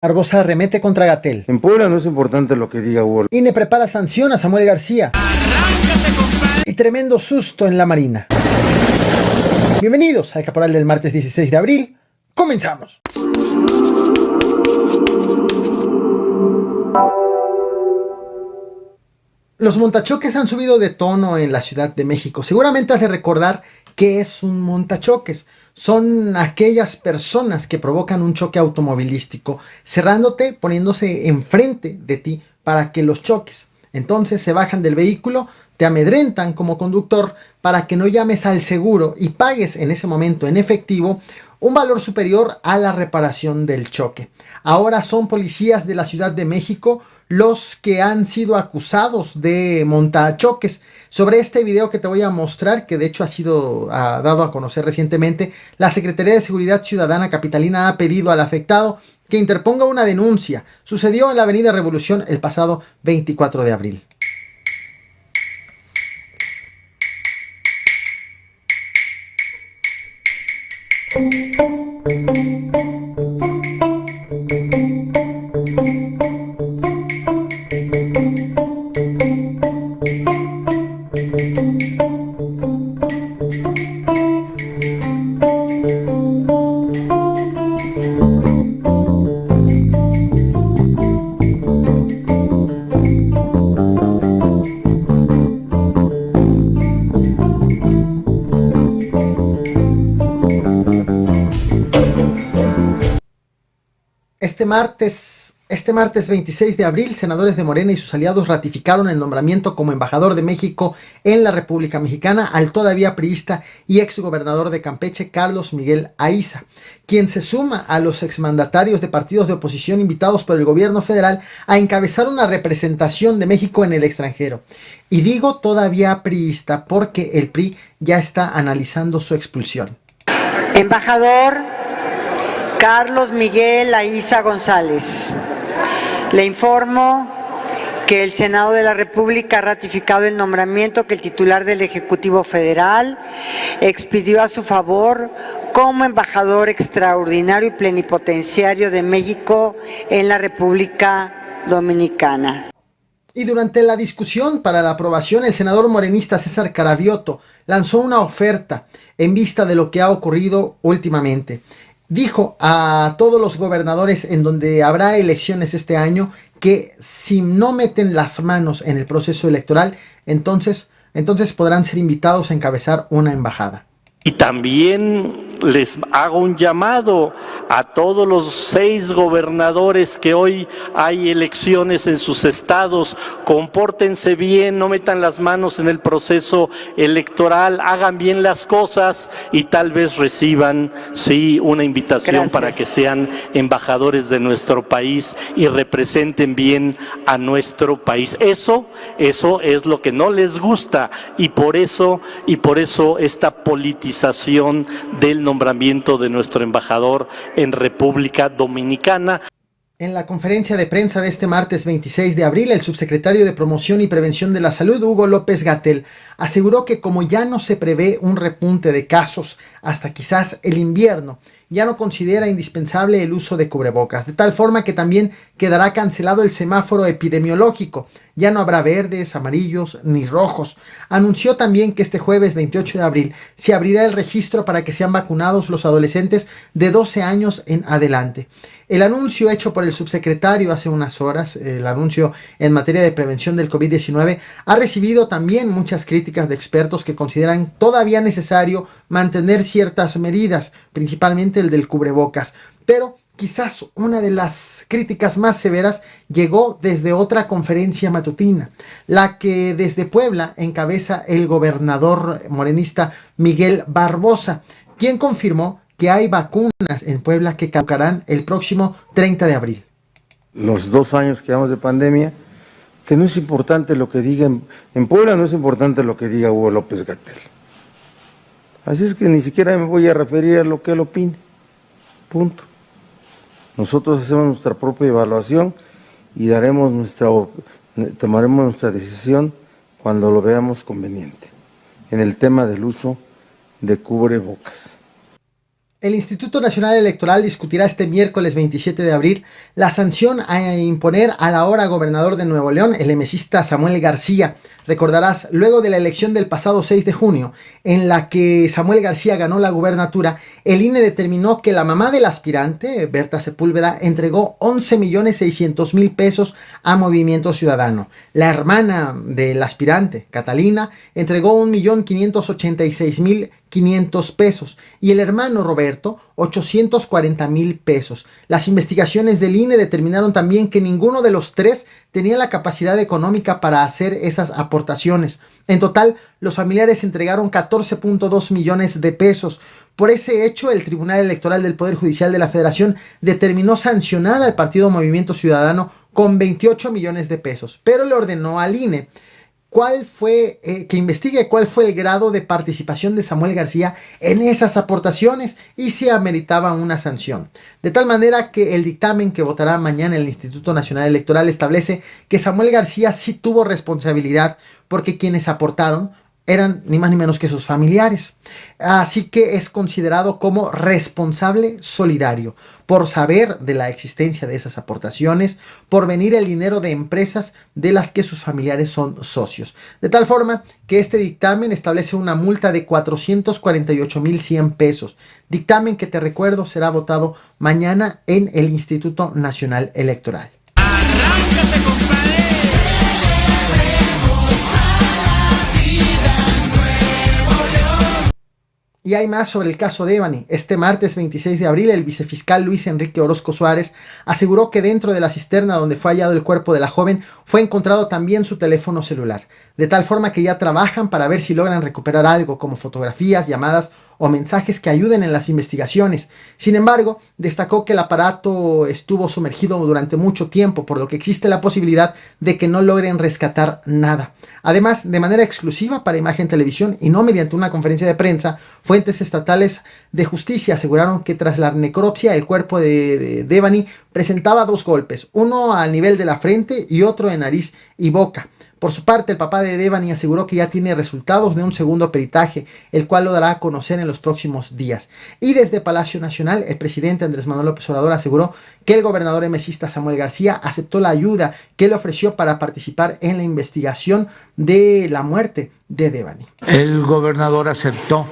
Barbosa arremete contra Gatell. En Puebla no es importante lo que diga Hugo. INE prepara sanción a Samuel García. Y tremendo susto en la Marina. Bienvenidos al Caporal del martes 16 de abril. Comenzamos. Los montachoques han subido de tono en la Ciudad de México. Seguramente has de recordar qué es un montachoques. Son aquellas personas que provocan un choque automovilístico, cerrándote, poniéndose enfrente de ti para que los choques. Entonces se bajan del vehículo, te amedrentan como conductor para que no llames al seguro y pagues en ese momento en efectivo un valor superior a la reparación del choque. Ahora son policías de la Ciudad de México los que han sido acusados de montachoques. Sobre este video que te voy a mostrar, que de hecho ha sido dado a conocer recientemente, la Secretaría de Seguridad Ciudadana Capitalina ha pedido al afectado que interponga una denuncia. Sucedió en la Avenida Revolución el pasado 24 de abril. Este martes 26 de abril, senadores de Morena y sus aliados ratificaron el nombramiento como embajador de México en la República Mexicana al todavía priista y exgobernador de Campeche, Carlos Miguel Aiza, quien se suma a los exmandatarios de partidos de oposición invitados por el gobierno federal a encabezar una representación de México en el extranjero. Y digo todavía priista porque el PRI ya está analizando su expulsión. Embajador Carlos Miguel Aiza González, le informo que el Senado de la República ha ratificado el nombramiento que el titular del Ejecutivo Federal expidió a su favor como embajador extraordinario y plenipotenciario de México en la República Dominicana. Y durante la discusión para la aprobación, el senador morenista César Carabiotto lanzó una oferta en vista de lo que ha ocurrido últimamente. Dijo a todos los gobernadores en donde habrá elecciones este año que si no meten las manos en el proceso electoral, entonces podrán ser invitados a encabezar una embajada. Y también les hago un llamado a todos los 6 gobernadores que hoy hay elecciones en sus estados. Compórtense bien, no metan las manos en el proceso electoral, hagan bien las cosas y tal vez reciban, sí, una invitación. Gracias. Para que sean embajadores de nuestro país y representen bien a nuestro país. Eso es lo que no les gusta y por eso esta politización del nombramiento de nuestro embajador en República Dominicana. En la conferencia de prensa de este martes 26 de abril, el subsecretario de Promoción y Prevención de la Salud, Hugo López-Gatell, aseguró que como ya no se prevé un repunte de casos hasta quizás el invierno, ya no considera indispensable el uso de cubrebocas, de tal forma que también quedará cancelado el semáforo epidemiológico. Ya no habrá verdes, amarillos ni rojos. Anunció también que este jueves 28 de abril se abrirá el registro para que sean vacunados los adolescentes de 12 años en adelante. El anuncio hecho por el subsecretario hace unas horas, el anuncio en materia de prevención del COVID-19, ha recibido también muchas críticas de expertos que consideran todavía necesario mantener ciertas medidas, principalmente el del cubrebocas. Pero quizás una de las críticas más severas llegó desde otra conferencia matutina, la que desde Puebla encabeza el gobernador morenista Miguel Barbosa, quien confirmó que hay vacunas en Puebla que caducarán el próximo 30 de abril. Los 2 años que llevamos de pandemia, que no es importante lo que digan, en Puebla no es importante lo que diga Hugo López-Gatell. Así es que ni siquiera me voy a referir a lo que él opine, punto. Nosotros hacemos nuestra propia evaluación y tomaremos nuestra decisión cuando lo veamos conveniente en el tema del uso de cubrebocas. El Instituto Nacional Electoral discutirá este miércoles 27 de abril la sanción a imponer al ahora gobernador de Nuevo León, el emesista Samuel García. Recordarás, luego de la elección del pasado 6 de junio, en la que Samuel García ganó la gubernatura, el INE determinó que la mamá del aspirante, Berta Sepúlveda, entregó 11.600.000 pesos a Movimiento Ciudadano. La hermana del aspirante, Catalina, entregó 1.586.500 pesos y el hermano Roberto 840.000 pesos. Las investigaciones del INE determinaron también que ninguno de los tres tenía la capacidad económica para hacer esas aportaciones. En total, los familiares entregaron 14.2 millones de pesos. Por ese hecho, el Tribunal Electoral del Poder Judicial de la Federación determinó sancionar al partido Movimiento Ciudadano con 28 millones de pesos, pero le ordenó al INE que investigue cuál fue el grado de participación de Samuel García en esas aportaciones y si ameritaba una sanción. De tal manera que el dictamen que votará mañana el Instituto Nacional Electoral establece que Samuel García sí tuvo responsabilidad porque quienes aportaron eran ni más ni menos que sus familiares. Así que es considerado como responsable solidario por saber de la existencia de esas aportaciones, por venir el dinero de empresas de las que sus familiares son socios. De tal forma que este dictamen establece una multa de 448.100 pesos. Dictamen que, te recuerdo, será votado mañana en el Instituto Nacional Electoral. ¡Arráncate, compadre! Y hay más sobre el caso Devani. Este martes 26 de abril, el vicefiscal Luis Enrique Orozco Suárez aseguró que dentro de la cisterna donde fue hallado el cuerpo de la joven fue encontrado también su teléfono celular, de tal forma que ya trabajan para ver si logran recuperar algo como fotografías, llamadas o mensajes que ayuden en las investigaciones. Sin embargo, destacó que el aparato estuvo sumergido durante mucho tiempo, por lo que existe la posibilidad de que no logren rescatar nada. Además, de manera exclusiva para Imagen Televisión y no mediante una conferencia de prensa, fuentes estatales de justicia aseguraron que tras la necropsia el cuerpo de Devani presentaba 2 golpes, uno al nivel de la frente y otro en nariz y boca. Por su parte, el papá de Devani aseguró que ya tiene resultados de un segundo peritaje, el cual lo dará a conocer en los próximos días. Y desde Palacio Nacional, el presidente Andrés Manuel López Obrador aseguró que el gobernador emesista Samuel García aceptó la ayuda que le ofreció para participar en la investigación de la muerte de Devani. El gobernador aceptó,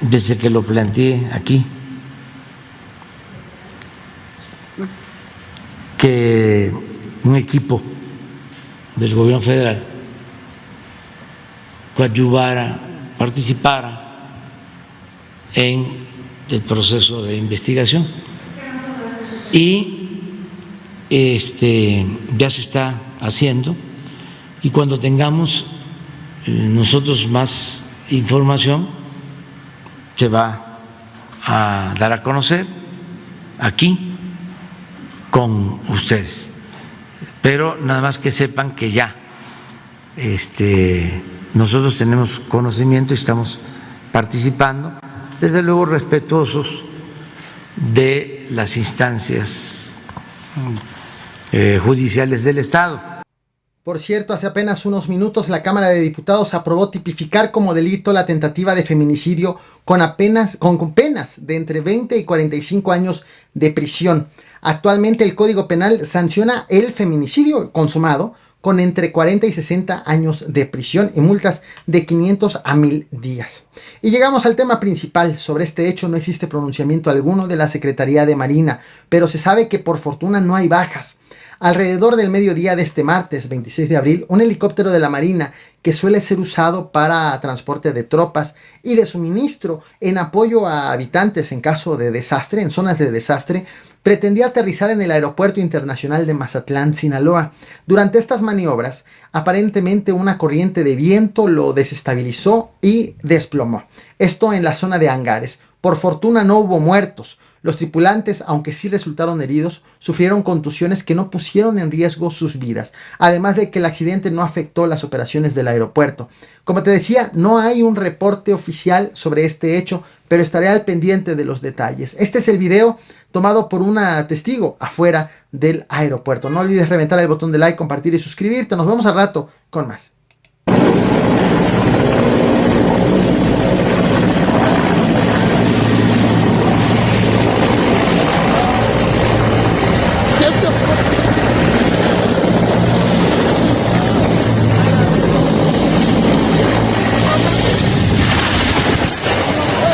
desde que lo planteé aquí, que un equipo del gobierno federal coadyuvara, participara en el proceso de investigación y ya se está haciendo, y cuando tengamos nosotros más información se va a dar a conocer aquí con ustedes. Pero nada más que sepan que ya nosotros tenemos conocimiento y estamos participando, desde luego respetuosos de las instancias judiciales del Estado. Por cierto, hace apenas unos minutos la Cámara de Diputados aprobó tipificar como delito la tentativa de feminicidio con penas de entre 20 y 45 años de prisión. Actualmente el Código Penal sanciona el feminicidio consumado con entre 40 y 60 años de prisión y multas de 500 a 1,000 días. Y llegamos al tema principal. Sobre este hecho no existe pronunciamiento alguno de la Secretaría de Marina, pero se sabe que por fortuna no hay bajas. Alrededor del mediodía de este martes 26 de abril, un helicóptero de la Marina que suele ser usado para transporte de tropas y de suministro en apoyo a habitantes en caso de desastre, en zonas de desastre, pretendía aterrizar en el Aeropuerto Internacional de Mazatlán, Sinaloa. Durante estas maniobras, aparentemente una corriente de viento lo desestabilizó y desplomó. Esto en la zona de hangares. Por fortuna no hubo muertos. Los tripulantes, aunque sí resultaron heridos, sufrieron contusiones que no pusieron en riesgo sus vidas, además de que el accidente no afectó las operaciones del aeropuerto. Como te decía, no hay un reporte oficial sobre este hecho, pero estaré al pendiente de los detalles. Este es el video tomado por una testigo afuera del aeropuerto. No olvides reventar el botón de like, compartir y suscribirte. Nos vemos al rato con más.